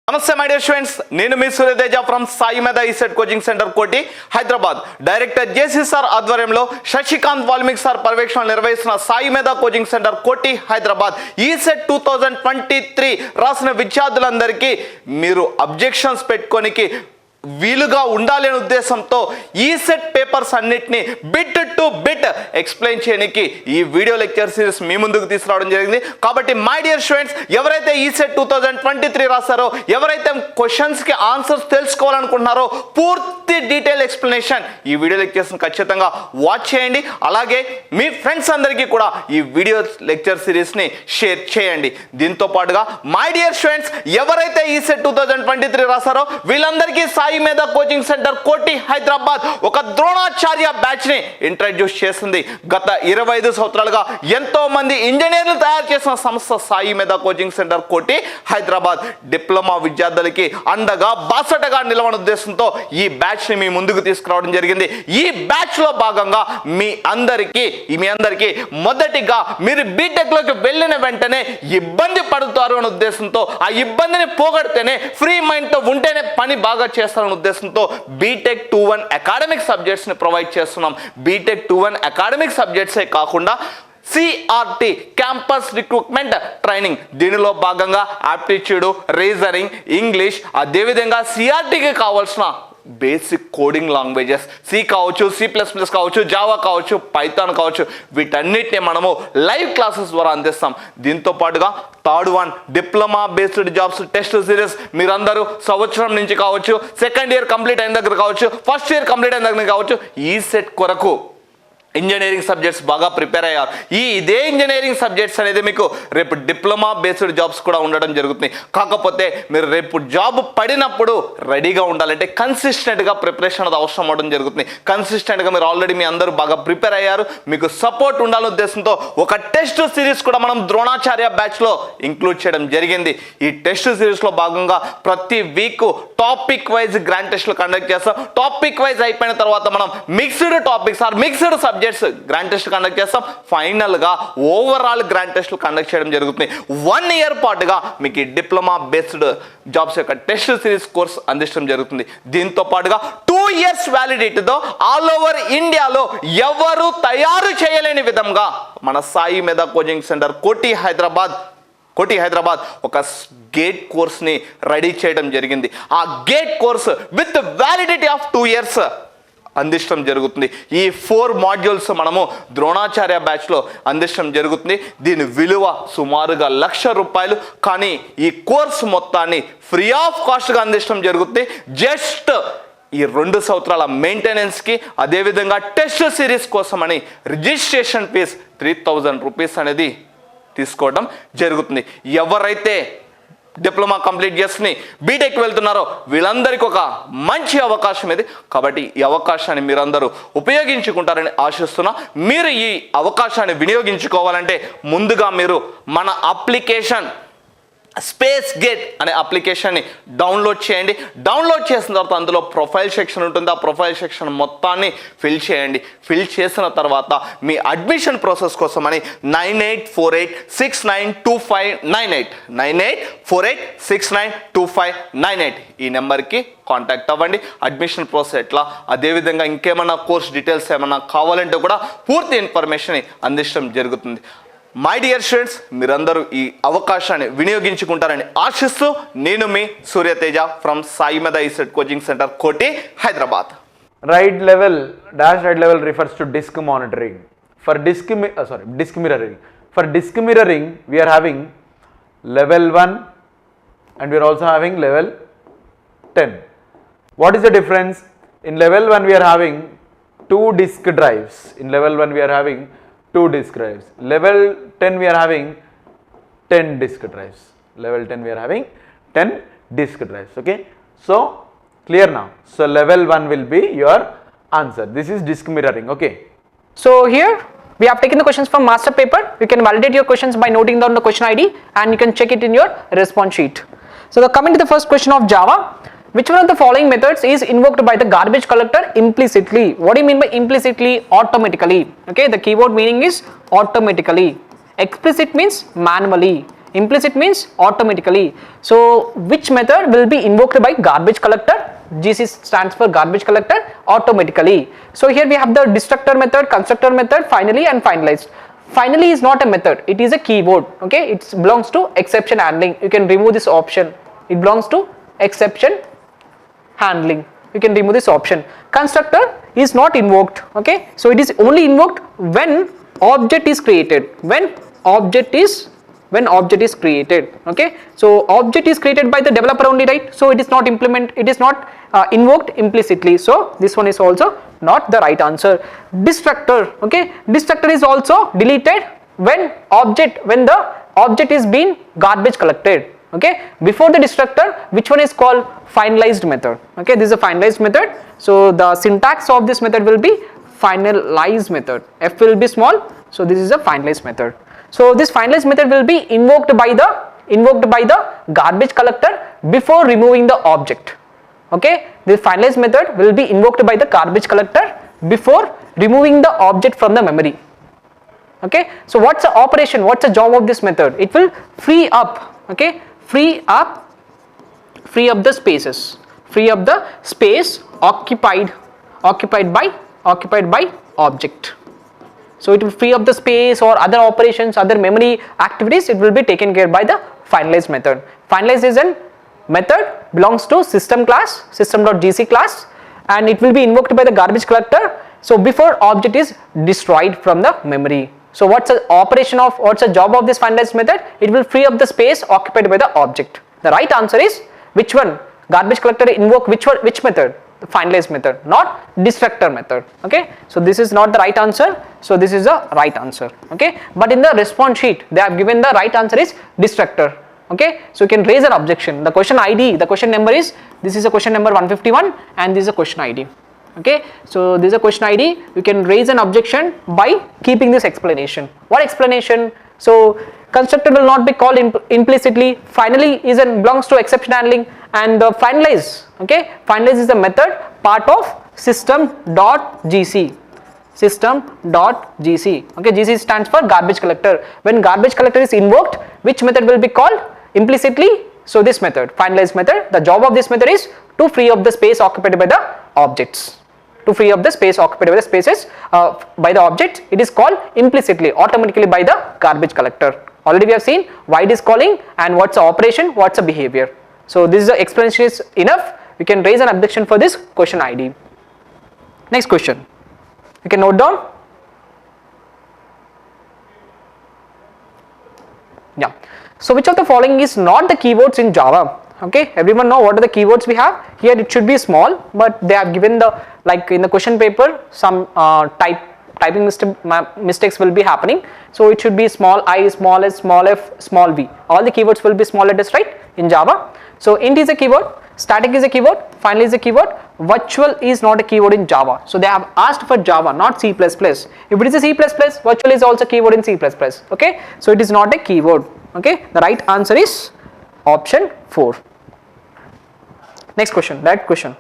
నమస్తే my dear students, నేను మీ Suryateja from Saimedha ECET coaching centre Koti Hyderabad. Director JC sir ఆధ్వర్యంలో శశికాంత్ వాల్మీకి సార్ పర్యవేక్షణలు నిర్వహిస్తున్న సాయిమేధ coaching centre Koti Hyderabad ECET 2023 రాసిన విద్యార్థులందరికీ మీరు అబ్జెక్షన్స్ పెట్టుకోనికి వీలుగా ఉండాలి అనే ఉద్దేశంతో ఈసెట్ పేపర్స్ అన్నిటిని బిట్ టు బిట్ ఎక్స్ప్లెయిన్ చేయడానికి ఈ వీడియో లెక్చర్ సిరీస్ మీ ముందుకు తీసుకురావడం జరిగింది. కాబట్టి మై డియర్ స్టూడెంట్స్, ఎవరైతే ఈసెట్ 2023 రాస్తారో, ఎవరైతే క్వశ్చన్స్కి ఆన్సర్స్ తెలుసుకోవాలనుకుంటున్నారో, పూర్తి డీటెయిల్ ఎక్స్ప్లెనేషన్ ఈ వీడియో లెక్చర్స్ని ఖచ్చితంగా వాచ్ చేయండి. అలాగే మీ ఫ్రెండ్స్ అందరికీ కూడా ఈ వీడియో లెక్చర్ సిరీస్ని షేర్ చేయండి. దీంతో పాటుగా మై డియర్ స్టూడెంట్స్, ఎవరైతే ఈసెట్ 2023 రాస్తారో వీళ్ళందరికీ సాయిమేధ కోచింగ్ సెంటర్ కోటి హైదరాబాద్ ఒక ద్రోణాచార్య బ్యాచ్ ని ఇంట్రడ్యూస్ చేస్తుంది. గత 25 సంవత్సరాలుగా ఎంతో మంది ఇంజనీర్లు తయారు చేసిన సంస్థ సాయిమేధ coaching centre Koti Hyderabad diploma విద్యార్థులకి అండగా బాసటగా నిలవన ఉద్దేశంతో ఈ బ్యాచ్ ని మీ ముందుకు తీసుకురావడం జరిగింది. ఈ బ్యాచ్ లో భాగంగా మీ అందరికీ మొదటిగా మీరు బీటెక్ లోకి వెళ్ళిన వెంటనే ఇబ్బంది పడుతారు అనే ఉద్దేశంతో, ఆ ఇబ్బందిని పోగొడితేనే ఫ్రీ మైండ్ తో ఉంటేనే పని బాగా చేస్తారనే ఉద్దేశంతో బీటెక్ 2-1 అకాడమిక్ సబ్జెక్ట్స్ ని ప్రొవైడ్ చేస్తున్నాం. బీటెక్ 2-1 అకాడమిక్ సబ్జెక్ట్సే కాకుండా సిఆర్టీ క్యాంపస్ రిక్రూట్మెంట్ ట్రైనింగ్, దీనిలో భాగంగా ఆప్టిట్యూడ్, రీజనింగ్, ఇంగ్లీష్, అదేవిధంగా సిఆర్టీకి కావాల్సిన బేసిక్ కోడింగ్ లాంగ్వేజెస్ సి కావచ్చు, C++ కావచ్చు, జావా కావచ్చు, పైథాన్ కావచ్చు, వీటన్నిటిని మనము లైవ్ క్లాసెస్ ద్వారా అందిస్తాం. దీంతో పాటుగా third one diploma based jobs test series, మీరందరూ సంవత్సరం నుంచి కావచ్చు, సెకండ్ ఇయర్ కంప్లీట్ అయిన దగ్గర కావచ్చు, ఫస్ట్ ఇయర్ కంప్లీట్ అయిన దగ్గర కావచ్చు, ఈ సెట్ కొరకు ఇంజనీరింగ్ సబ్జెక్ట్స్ బాగా ప్రిపేర్ అయ్యారు. ఇదే ఇంజనీరింగ్ సబ్జెక్ట్స్ అనేది మీకు రేపు డిప్లొమా బేస్డ్ జాబ్స్ కూడా ఉండడం జరుగుతుంది. కాకపోతే మీరు రేపు జాబ్ పడినప్పుడు రెడీగా ఉండాలంటే కన్సిస్టెంట్గా ప్రిపరేషన్ అది అవసరం అవడం జరుగుతుంది. కన్సిస్టెంట్గా మీరు ఆల్రెడీ మీ అందరూ బాగా ప్రిపేర్ అయ్యారు, మీకు సపోర్ట్ ఉండాలనే ఉద్దేశంతో ఒక టెస్ట్ సిరీస్ కూడా మనం ద్రోణాచార్య బ్యాచ్లో ఇంక్లూడ్ చేయడం జరిగింది. ఈ టెస్ట్ సిరీస్లో భాగంగా ప్రతి వీక్ టాపిక్ వైజ్ గ్రాండ్ టెస్ట్లు కండక్ట్ చేస్తాం. టాపిక్ వైజ్ అయిపోయిన తర్వాత మనం mixed topics or mixed subjects grand test conduct చేస్తాం. ఫైనల్ గా ఓవరాల్ గ్రాండ్ టెస్ట్లు కండక్ట్ చేయడం జరుగుతుంది. 1 ఇయర్ పాటుగా మీకు డిప్లొమా బేస్డ్ జాబ్స్ యొక్క టెస్ట్ సిరీస్ కోర్స్ అందించడం జరుగుతుంది. దీంతో పాటుగా 2 ఇయర్స్ వ్యాలిడిటీతో ఆల్ ఓవర్ ఇండియాలో ఎవరు తయారు చేయలేని విధంగా మన సాయిమేధ కోచింగ్ సెంటర్ కోటి హైదరాబాద్ ఒక గేట్ కోర్స్ని రెడీ చేయడం జరిగింది. ఆ gate course with validity of 2 years అందించడం జరుగుతుంది. ఈ 4 మాడ్యూల్స్ మనము ద్రోణాచార్య బ్యాచ్లో అందించడం జరుగుతుంది. దీని విలువ సుమారుగా ₹1,00,000. కానీ ఈ కోర్స్ మొత్తాన్ని ఫ్రీ ఆఫ్ కాస్ట్గా అందించడం జరుగుతుంది. జస్ట్ ఈ 2 సంవత్సరాల మెయింటెనెన్స్కి, అదేవిధంగా టెస్ట్ సిరీస్ కోసమని రిజిస్ట్రేషన్ ఫీజ్ ₹3,000 అనేది తీసుకోవడం జరుగుతుంది. ఎవరైతే డిప్లొమా కంప్లీట్ చేసుకుని బీటెక్ వెళ్తున్నారో వీళ్ళందరికీ ఒక మంచి అవకాశం ఇది. కాబట్టి ఈ అవకాశాన్ని మీరందరూ ఉపయోగించుకుంటారని ఆశిస్తున్నా. మీరు ఈ అవకాశాన్ని వినియోగించుకోవాలంటే ముందుగా మీరు మన అప్లికేషన్ స్పేస్ గేట్ అనే అప్లికేషన్ని డౌన్లోడ్ చేయండి. డౌన్లోడ్ చేసిన తర్వాత అందులో ప్రొఫైల్ సెక్షన్ ఉంటుంది. ఆ ప్రొఫైల్ సెక్షన్ మొత్తాన్ని ఫిల్ చేయండి. ఫిల్ చేసిన తర్వాత మీ అడ్మిషన్ ప్రాసెస్ కోసమని 9848692598 ఈ నెంబర్కి కాంటాక్ట్ అవ్వండి. అడ్మిషన్ ప్రాసెస్ ఎట్లా, అదేవిధంగా ఇంకేమైనా కోర్స్ డీటెయిల్స్ ఏమైనా కావాలంటే కూడా పూర్తి ఇన్ఫర్మేషన్ అందించడం జరుగుతుంది. మై డియర్ స్టూడెంట్స్, మీరందరూ ఈ అవకాశాన్ని వినియోగించుకుంటారని ఆశిస్తూ నేను మీ Suryateja from Saimedha ECET coaching centre Koti Hyderabad. Right level refers to disk monitoring. For disk mirroring. For disk mirroring, we are having level 1 and we are also having level 10. What is the difference? In level 1 we are having 2 disk drives. In level 1 we are having 2 disk drives. Level 10 we are having 10 disk drives. Level 10 we are having 10 disk drives. Okay, so clear now. So level 1 will be your answer. This is disk mirroring. Okay, so here we have taken the questions from master paper. You can validate your questions by noting down the question ID and you can check it in your response sheet. So coming to the first question of Java, which one of the following methods is invoked by the garbage collector implicitly? What do you mean by implicitly? Automatically. Okay, the keyword meaning is automatically. Explicit means manually. Implicit means automatically. So which method will be invoked by garbage collector? GC stands for garbage collector, automatically. So here we have the destructor method, constructor method, finally and finalized. Finally is not a method, it is a keyword. Okay, it belongs to exception handling. You can remove this option. It belongs to exception handling. You can remove this option. Constructor is not invoked. Okay, so it is only invoked when object is created. When object is created. Okay, so object is created by the developer only, right? So it is not invoked implicitly. So this one is also not the right answer. Destructor. Okay, destructor is also deleted when the object is being garbage collected. Okay, before the destructor, which one is called finalized method? Okay, this is a finalized method. So the syntax of this method will be finalize method. F will be small. So this is a finalized method. So this finalized method will be invoked by the garbage collector before removing the object. Okay, this finalized method will be invoked by the garbage collector before removing the object from the memory. Okay, so what's the operation? What's the job of this method? It will free up. Okay, free up the spaces. Free up the space occupied by object. So it will free up the space or other operations, other memory activities. It will be taken care by the finalized method. Finalized is a method, belongs to system class, system.gc class, and it will be invoked by the garbage collector. So before object is destroyed from the memory. So what's the job of this finalized method? It will free up the space occupied by the object. The right answer is which one? Garbage collector invoke which method? The finalized method, not destructor method. Okay, so this is not the right answer. So this is the right answer. Okay, but in the response sheet they have given the right answer is destructor. Okay, so you can raise an objection. The question ID, the question number is, this is a question number 151 and this is a question ID. Okay, so this is a question ID. You can raise an objection by keeping this explanation. What explanation? So constructor will not be called implicitly. Finally belongs to exception handling, and the finalize. Okay, finalize is the method part of system.gc. System.gc. Okay, GC stands for garbage collector. When garbage collector is invoked, which method will be called implicitly? So this method, finalize method. The job of this method is to free up the space occupied by the objects. To free up the space occupied by the spaces by the object, it is called implicitly, automatically by the garbage collector. Already we have seen why it is calling and what's the operation, what's the behavior. So this is the explanation is enough. We can raise an objection for this question ID. Next question. You can note down. Yeah. So which of the following is not the keywords in Java? Okay, everyone know what are the keywords we have here. It should be small, but they have given the, like in the question paper, some typing mistakes will be happening. So it should be small I, small s, small f, small v. All the keywords will be small letters, right, in Java. So int is a keyword, static is a keyword, finally is a keyword, virtual is not a keyword in Java. So they have asked for Java, not C++. If it is a C++, virtual is also keyword in C++. Okay, so it is not a keyword. Okay, the right answer is option 4. Next question, that question.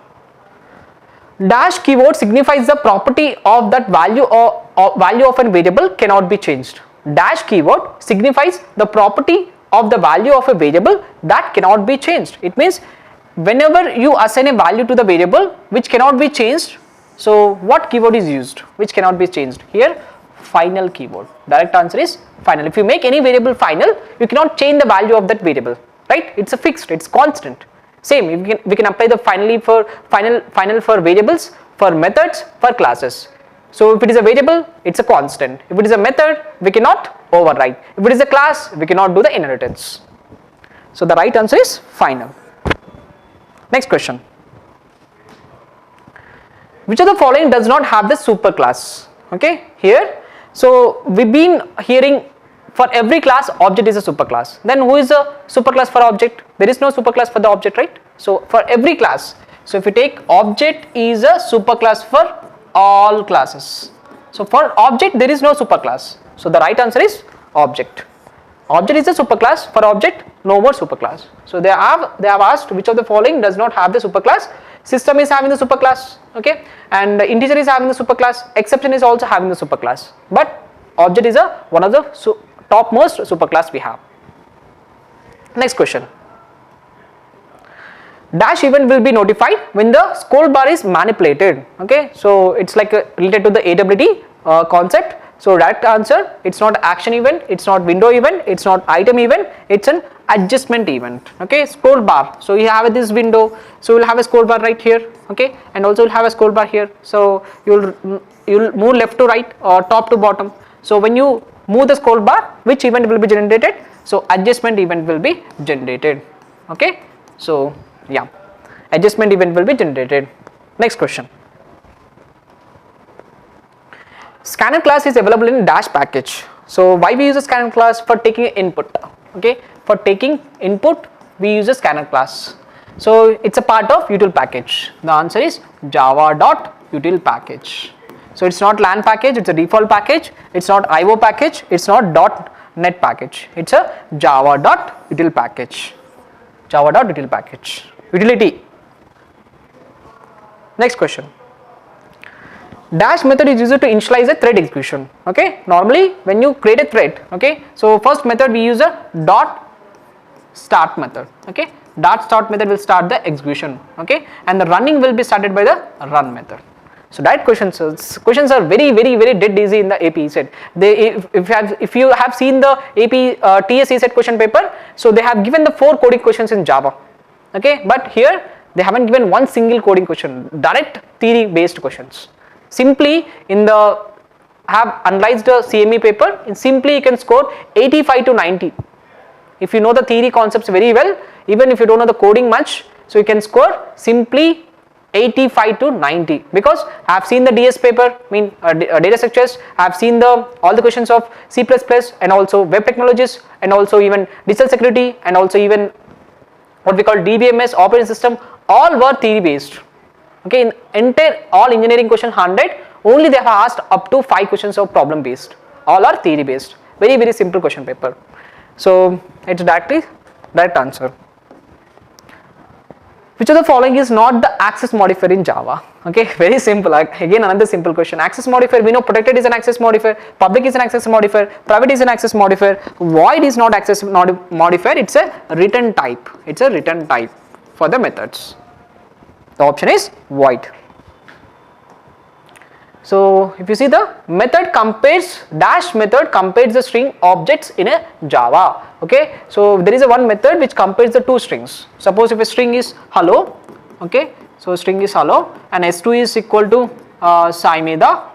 Dash keyword signifies the property of that value or value of a variable cannot be changed. Dash keyword signifies the property of the value of a variable that cannot be changed. It means whenever you assign a value to the variable which cannot be changed, so what keyword is used which cannot be changed? Here, final keyword. Direct answer is final. If you make any variable final, you cannot change the value of that variable, right? It's a fixed, it's constant. Same, we can apply the final for variables, for methods, for classes. So if it is a variable, it's a constant. If it is a method, we cannot override. If it is a class, we cannot do the inheritance. So the right answer is final. Next question. Which of the following does not have the superclass? Okay, here. So we've been hearing for every class object is a superclass. Then who is a superclass for object? There is no superclass for the object, right? So for every class. So if you take object is a superclass for all classes. So for object there is no superclass. So the right answer is object. Object is a superclass, for object no more superclass. So they have asked which of the following does not have the superclass. System is having the superclass, okay, and integer is having the superclass, exception is also having the superclass, but object is one of the topmost superclass we have. Next question. Dash event will be notified when the scroll bar is manipulated. Okay, so it's like related to the AWT concept. So right answer, it's not action event, it's not window event, it's not item event, it's an adjustment event. Okay, scroll bar. So you have this window, so you'll have a scroll bar right here. Okay, and also you'll have a scroll bar here. So you'll move left to right or top to bottom. So when you move the scroll bar, which event will be generated? So adjustment event will be generated. Okay, so yeah, adjustment event will be generated. Next question. Scanner class is available in Dash package. So why we use a scanner class? For taking input. Okay, for taking input we use a scanner class. So it's a part of util package. The answer is java.util package. So it's not LAN package, it's a default package. It's not IO package, it's not .NET package. It's a java.util package. Java.util package. Utility. Next question. Dash method is used to initialize a thread execution. Okay, normally when you create a thread, okay, so first method we use a dot start method. Okay, dot start method will start the execution. Okay, and the running will be started by the run method. So that questions are very dead easy in the AP Ecet. If you have seen the AP TS Ecet question paper, so they have given the 4 coding questions in Java. Okay, but here they haven't given one single coding question, direct theory based questions. Simply in the have analyzed the CME paper, and simply you can score 85 to 90. If you know the theory concepts very well, even if you don't know the coding much, so you can score simply 85 to 90, because I have seen the DS paper, data structures, I have seen all the questions of C++ and also web technologies and also even digital security and also even what we call DBMS operating system, all were theory based. Okay, in entire all engineering question 100, only they have asked up to 5 questions of problem based. All are theory based. Very simple question paper. So it's direct answer. Which of the following is not the access modifier in Java? Okay, very simple. Again, another simple question. Access modifier, we know protected is an access modifier, public is an access modifier, private is an access modifier, void is not access modifier, it's a return type. It's a return type for the methods. The option is void. So if you see the method compares, dash method compares the string objects in a Java. Okay, so there is a one method which compares the 2 strings. Suppose if a string is hello, okay, so string is hello and s2 is equal to Saimedha.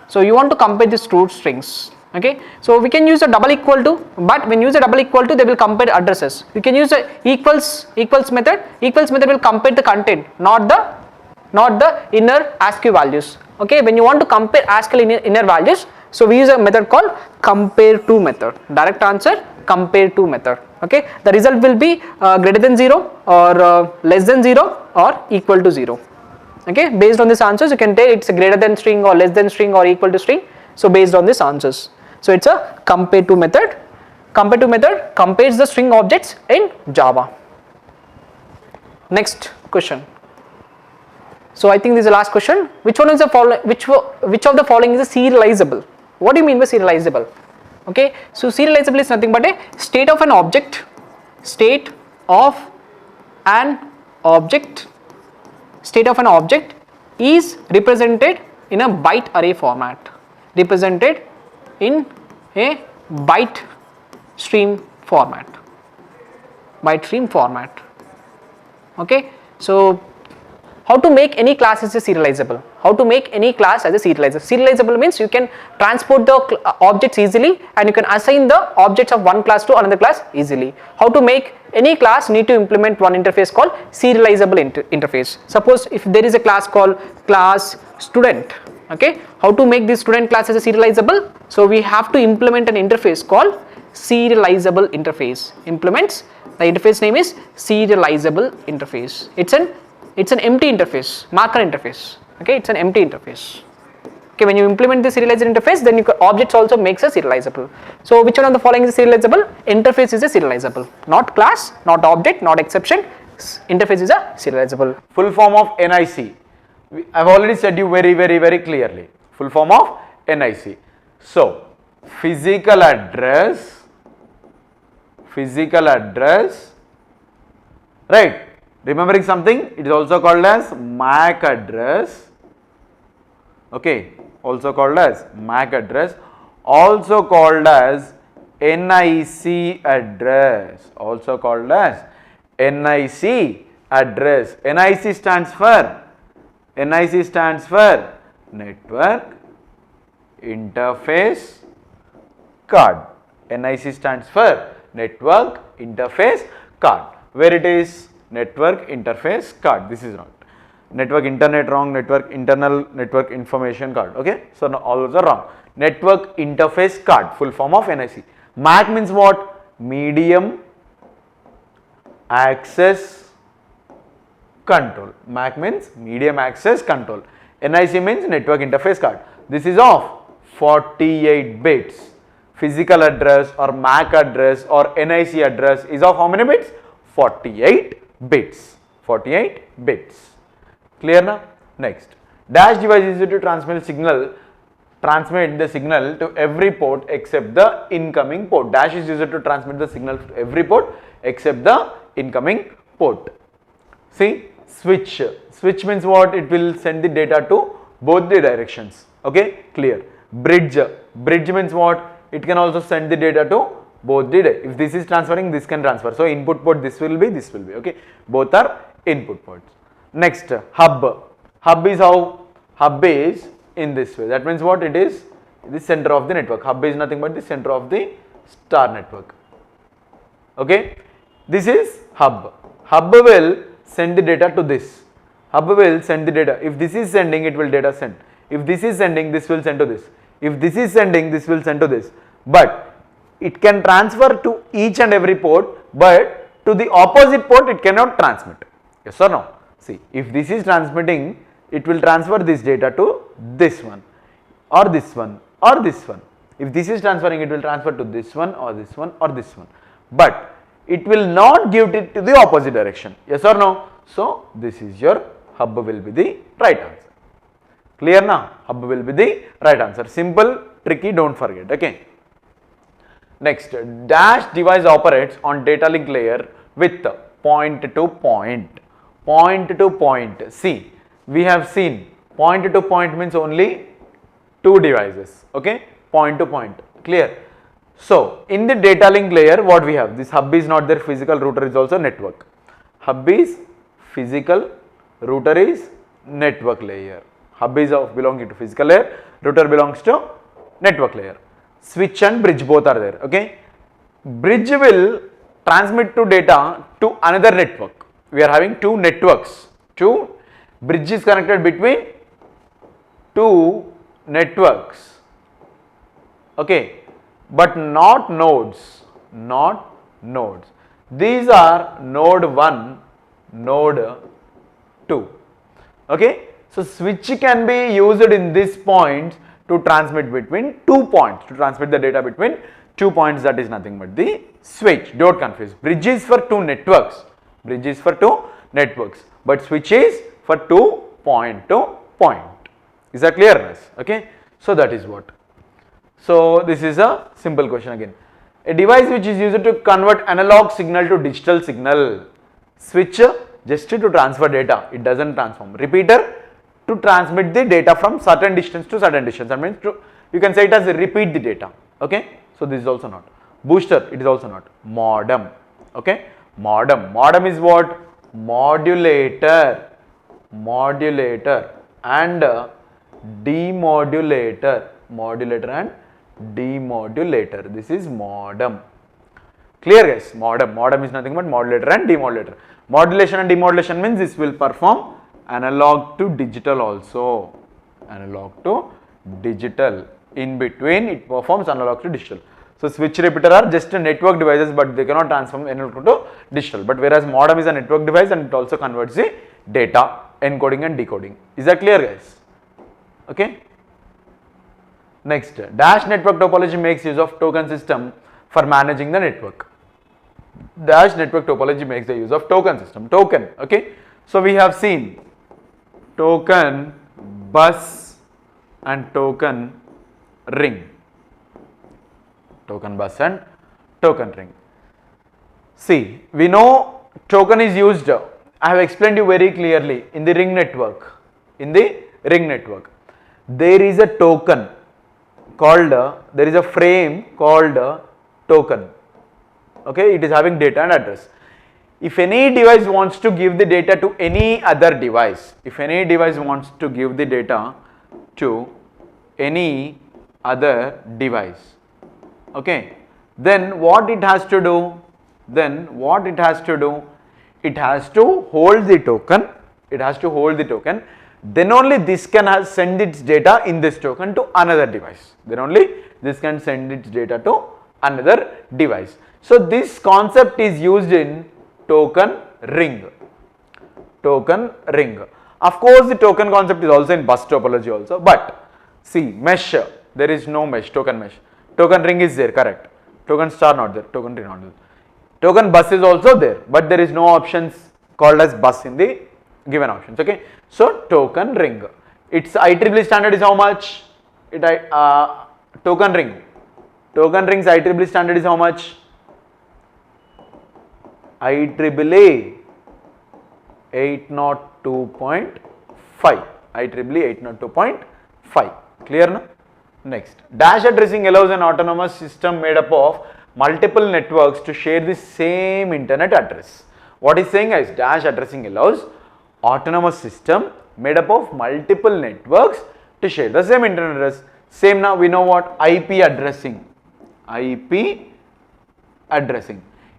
So you want to compare these 2 strings. Okay, so we can use a double equal to, but when you use a double equal to, they will compare addresses. You can use a equals method. Equals method will compare the content, not the inner ASCII values. Okay, when you want to compare ASCII inner values, so we use a method called compare to method. Direct answer, compare to method. Okay, the result will be greater than 0 or less than 0 or equal to 0. Okay, based on these answers you can tell it's a greater than string or less than string or equal to string. So based on these answers, so it's a compare to method. Compare to method compares the string objects in Java. Next question. So I think this is the last question. Which one is the following? Which of the following is a serializable? What do you mean by serializable? Okay, so serializable is nothing but a state of an object. State of an object. State of an object is represented in a byte array format. Represented in a byte stream format. Byte stream format. Okay, so how to make any class as a serializable? How to make any class as a serializable? Serializable means you can transport the objects easily and you can assign the objects of one class to another class easily. How to make any class? Need to implement one interface called serializable interface. Suppose if there is a class called class student. Okay, how to make this student class as a serializable? So we have to implement an interface called serializable interface. Implements, the interface name is serializable interface. It's an empty interface, marker interface. Okay, it's an empty interface. Okay, when you implement the serializable interface, then objects also makes a serializable. So which one of the following is serializable? Interface is a serializable, not class, not object, not exception. Interface is a serializable. Full form of NIC. I have already said you very clearly. Full form of NIC. So physical address physical address, right? Remembering something, it is also called as MAC address, okay, also called as MAC address, also called as NIC address, also called as NIC address. NIC stands for Network Interface Card. NIC stands for Network Interface Card. Where it is? Network Interface Card. This is not. Network Internet wrong, Network Internal Network Information Card. Okay, so now all those are wrong. Network Interface Card, full form of NIC. MAC means what? Medium Access Control. MAC means Medium Access Control. NIC means Network Interface Card. This is of 48 bits. Physical address or MAC address or NIC address is of how many bits? 48 bits. 48 bits. Clear now? Next. Dash device is used to transmit the signal to every port except the incoming port. Dash is used to transmit the signal to every port except the incoming port. See, switch. Switch means what? It will send the data to both the directions. Okay, clear. Bridge. Bridge means what? It can also send the data to both the if this is transferring, this can transfer. So input port, this will be. Okay, both are input ports. Next, hub. Hub is how? Hub is in this way. That means what? It is the center of the network. Hub is nothing but the center of the star network. Okay, this is hub. Hub will send the data to this. Hub will send the data. If this is sending, it will data send. If this is sending, this will send to this. If this is sending, this will send to this. But it can transfer to each and every port, but to the opposite port it cannot transmit. Yes or no? See, if this is transmitting, it will transfer this data to this one or this one or this one. If this is transferring, it will transfer to this one or this one or this one. But it will not give it to the opposite direction. Yes or no? So this is your hub will be the right answer. Clear now? Hub will be the right answer. Simple, tricky, don't forget. Okay. Next, dash device operates on data link layer with point to point. Point to point. See, we have seen point to point means only two devices. Okay, point to point. Clear? So, in the data link layer, what we have? This hub is not there. Physical router is also network. Hub is physical, router is network layer. Hub is of belonging to physical layer, router belongs to network layer. Switch and bridge both are there. Okay, bridge will transmit to data to another network. We are having two networks. Two bridge is connected between two networks. Okay, but not nodes. Not nodes. These are node 1, node 2. Okay, so switch can be used in this point to transmit between 2 points, to transmit the data between 2 points. That is nothing but the switch. Don't confuse. Bridge is for two networks. Bridge is for two networks, but switch is for two point to point. Is that clear? Okay, so that is what. So this is a simple question again. A device which is used to convert analog signal to digital signal. Switch just to transfer data, it doesn't transform. Repeater to transmit the data from certain distance to certain distance. That means you can say it as repeat the data. Okay, so this is also not. Booster, it is also not. Modem. Okay, modem. Modem is what? Modulator. Modulator and demodulator. Modulator and demodulator. This is modem. Clear guys? Modem. Modem is nothing but modulator and demodulator. Modulation and demodulation means this will perform analog to digital also. Analog to digital. In between it performs analog to digital. So switch repeater are just network devices, but they cannot transform analog to digital. But whereas modem is a network device and it also converts the data, encoding and decoding. Is that clear guys? Okay. Next, dash network topology makes use of token system for managing the network. Dash network topology makes the use of token system. Token. Okay. So we have seen token bus and token ring. Token bus and token ring. See, we know token is used, I have explained you very clearly in the ring network. In the ring network, there is a token called, there is a frame called token. Okay, it is having data and address. If any device wants to give the data to any other device, if any device wants to give the data to any other device, okay, then what it has to do? It has to hold the token. Then only this can send its data in this token to another device. Then only this can send its data to another device. So this concept is used in token ring. Of course, the token concept is also in bus topology also. But see, mesh, there is no mesh, token mesh. Token ring is there, correct. Token star not there, token ring not there. Token bus is also there, but there is no options called as bus in the given options. Okay, so token ring. Its IEEE standard is how much? Token ring's IEEE standard is how much? IEEE 802.5. IEEE 802.5. Clear na? Next, dash addressing allows an autonomous system made up of multiple networks to share the same internet address. What is saying is dash addressing allows autonomous system made up of multiple networks to share the same internet address. Same now we know what? IP addressing.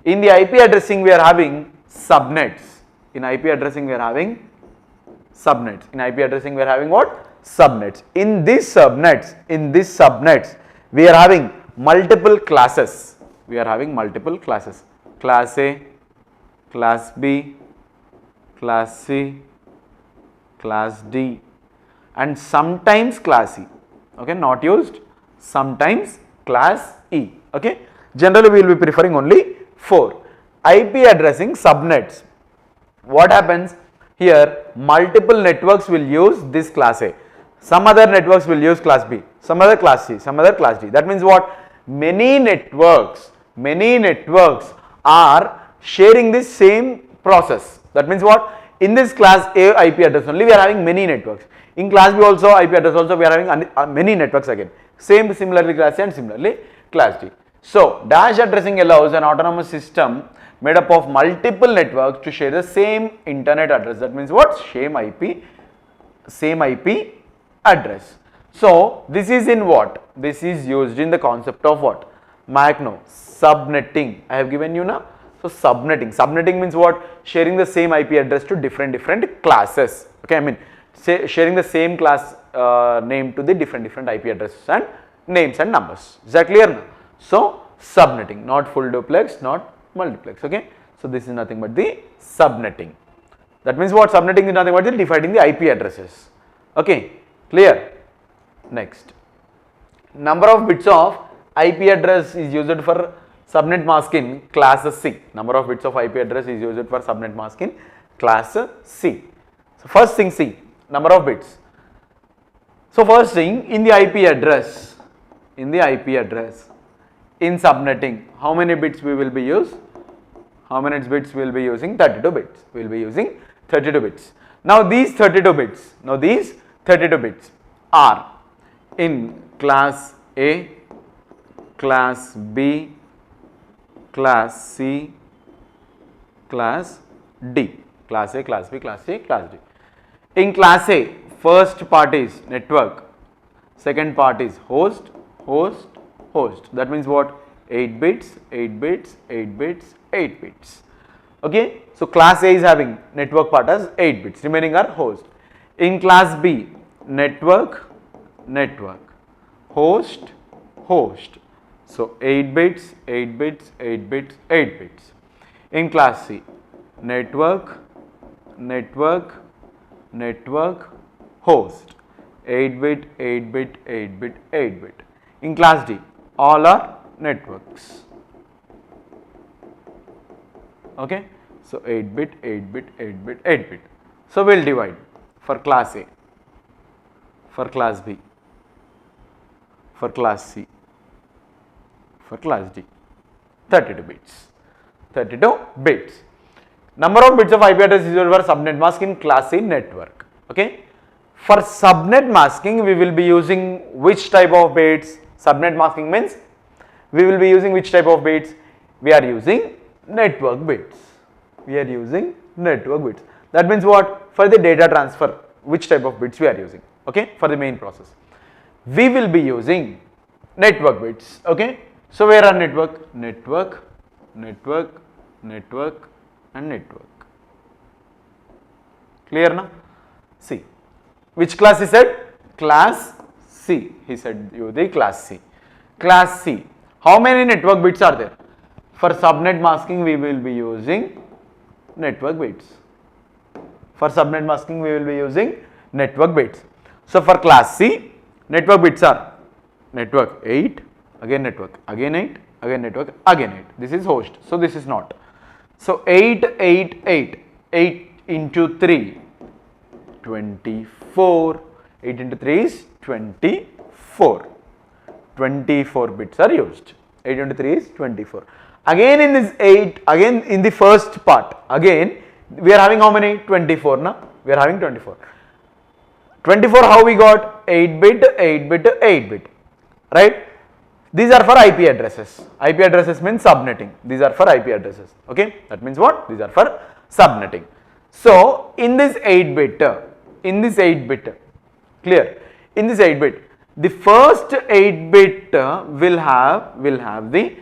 In the IP addressing we are having subnets. In IP addressing we are having what? Subnets. In these subnets we are having multiple classes. Class A, class B, class C, class D, and sometimes class E. Okay, not used. Sometimes class E. Okay, generally we will be preferring only 4. IP addressing subnets. What happens here? Multiple networks will use this class A. Some other networks will use class B. Some other class C. Some other class D. That means what? Many networks are sharing the same process. That means what? In this class A IP address only we are having many networks. In class B also IP address also we are having many networks again. Similarly class A and similarly class D. So dash addressing allows an autonomous system made up of multiple networks to share the same internet address. That means what? Same IP address. So this is in what? This is used in the concept of what? MACNO, subnetting. I have given you now. So subnetting means what? Sharing the same IP address to different classes. Okay, I mean sharing the same class name to the different IP addresses and names and numbers. Is that clear now? So subnetting, not full duplex, not multiplex. Okay, so this is nothing but the subnetting. That means what? Subnetting is nothing but the dividing the IP addresses. Okay, clear? Next, number of bits of IP address is used for subnet mask in class C. Number of bits of IP address is used for subnet mask in class C. So first thing, C, number of bits. So first thing, in the IP address, in subnetting, how many bits we will be using? 32 bits. We will be using 32 bits. Now these 32 bits are in class A, class B, class C, class D. Class A, class B, class C, class D. In class A, first part is network, second part is host. That means what? 8 bits. Okay, so class A is having network part as 8 bits, remaining are host. In class B, network, host. So 8 bits. In class C, network, host, 8 bit. In class D, all are networks. Okay, so 8 bit. So we will divide for class A, for class B, for class C, for class D, 32 bits. 32 bits. Number of bits of IP address is used for subnet mask in class C network. Okay. For subnet masking, we will be using which type of bits? Subnet masking means we will be using which type of bits? We are using network bits. We are using network bits. That means what? For the data transfer, which type of bits we are using? Okay, for the main process, we will be using network bits. Okay, so where are network? Network, network, network, and network. Clear na? See, which class he said? Class C. He said you the class C. Class C. How many network bits are there? For subnet masking, we will be using network bits. For subnet masking, we will be using network bits. So for class C, network bits are network 8, again network, again 8, again network, again 8. This is host. So this is not. So 8, 8, 8, 8 into 3, 24. 8 into 3 is 24. 24 bits are used. 8 into 3 is 24. Again in this 8, again in the first part, again we are having how many? 24 na? We are having 24. 24 how we got? 8 bit, 8 bit, 8 bit, right? These are for IP addresses. IP addresses means subnetting. These are for IP addresses. Okay, that means what? These are for subnetting. So in this 8 bit, clear? In this 8 bit, the first 8 bit will have the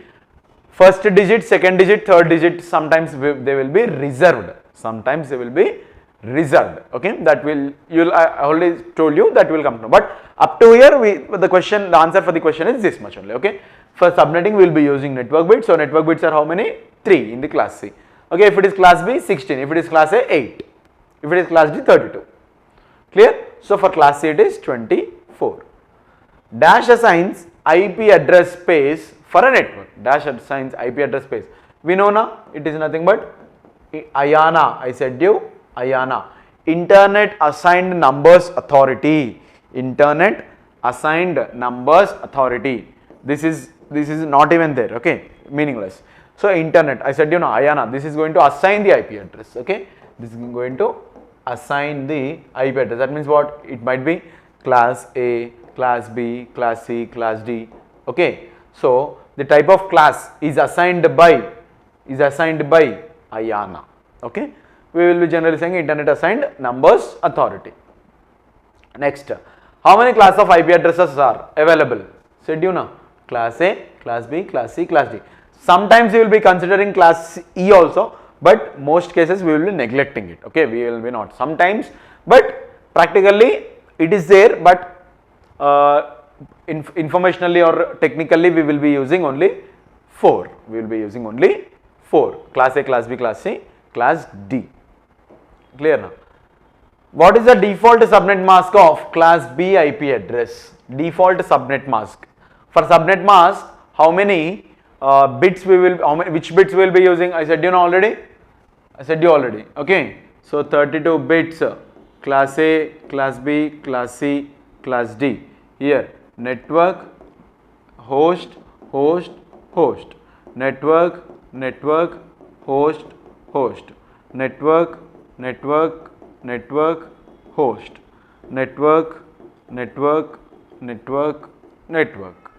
first digit, second digit, third digit. Sometimes they will be reserved. Sometimes they will be reserved. Okay, that will I already told you that will come to. But up to here, the answer for the question is this much only. Okay, for subnetting we will be using network bits. So network bits are how many? 3 in the class C. Okay, if it is class B, 16. If it is class A, 8. If it is class D, 32. Clear? So for class C it is 24. Dash assigns IP address space for a network. Dash assigns IP address space. We know now it is nothing but IANA. I said you IANA. Internet Assigned Numbers Authority. Internet Assigned Numbers Authority. This is not even there. Okay, meaningless. So internet, I said you know IANA. This is going to assign the IP address. Okay, this is going to assign the IP address. That means what? It might be class A, class B, class C, class D. Okay, so the type of class is assigned by IANA. Okay, we will be generally saying Internet Assigned Numbers Authority. Next, how many class of IP addresses are available? Said you know, class A, class B, class C, class D. Sometimes you will be considering class E also, but most cases we will be neglecting it. Okay, we will be not. Sometimes, but practically it is there, but informationally or technically we will be using only 4. We will be using only 4. Class A, class B, class C, class D. Clear now? What is the default subnet mask of class B IP address? Default subnet mask. For subnet mask, how many bits we will, which bits we will be using? I said you know already. I said you already. Okay. So 32 bits. Class A, class B, class C, class D. Here network, host, host, host. Network, network, host, host. Network, network, network, host. Network, network, network, network.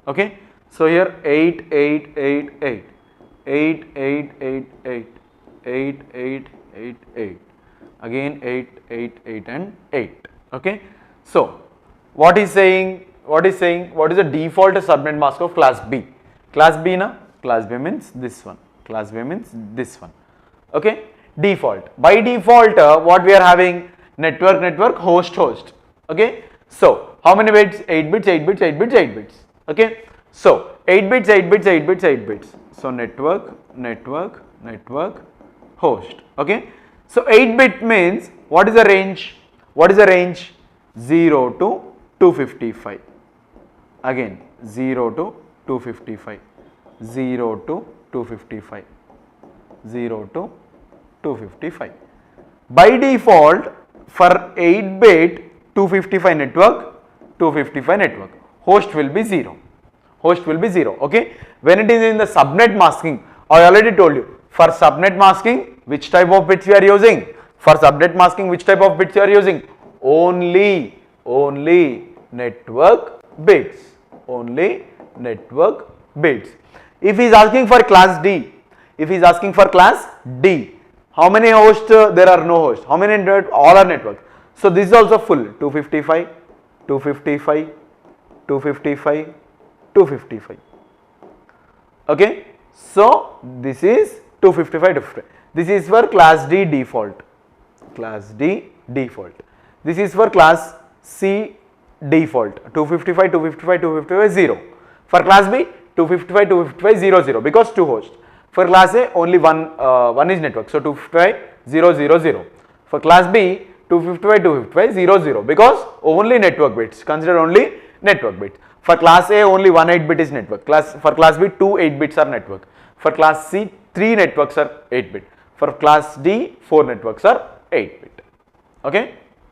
Okay. So here 8, 8, 8, 8, 8, 8, 8, 8, 8, 8, 8, 8, again 8, 8, 8 and 8. Okay. So what is saying? What is the default subnet mask of class B? Class B na? Class B means this one. Class B means this one. Okay. Default. By default, what we are having? Network, network, host, host. Okay. So how many bits? 8 bits, 8 bits, 8 bits, 8 bits. Okay. So 8 bits, 8 bits, 8 bits, 8 bits. So network, network, network, host. Okay. So 8 bit means what is the range? What is the range? 0 to 255. Again 0 to 255. 0 to 255. 0 to 255. By default, for 8 bit 255 network, host will be 0. Host will be 0. Okay. When it is in the subnet masking, I already told you, for subnet masking, which type of bits we are using? For subnet masking, which type of bits you are using? Only network bits. Only network bits. If he is asking for class D, how many hosts? There are no hosts. How many network? All are network. So this is also full. 255, 255, 255, 255. Okay. So this is 255, 255. This is for class D default. Class D default. This is for class C default. 255, 255, 255, 0. For class B, 255, 255, 0, 0 because 2 hosts. For class A, only one is network. So 255, 0, 0, 0. For class B, 255, 255, 0, 0 because only network bits. Consider only network bits. For class A, only one 8-bit is network. For class B, 2 8-bits are network. For class C, 3 networks are 8-bit. For class D, 4 networks are 8-bit. Okay.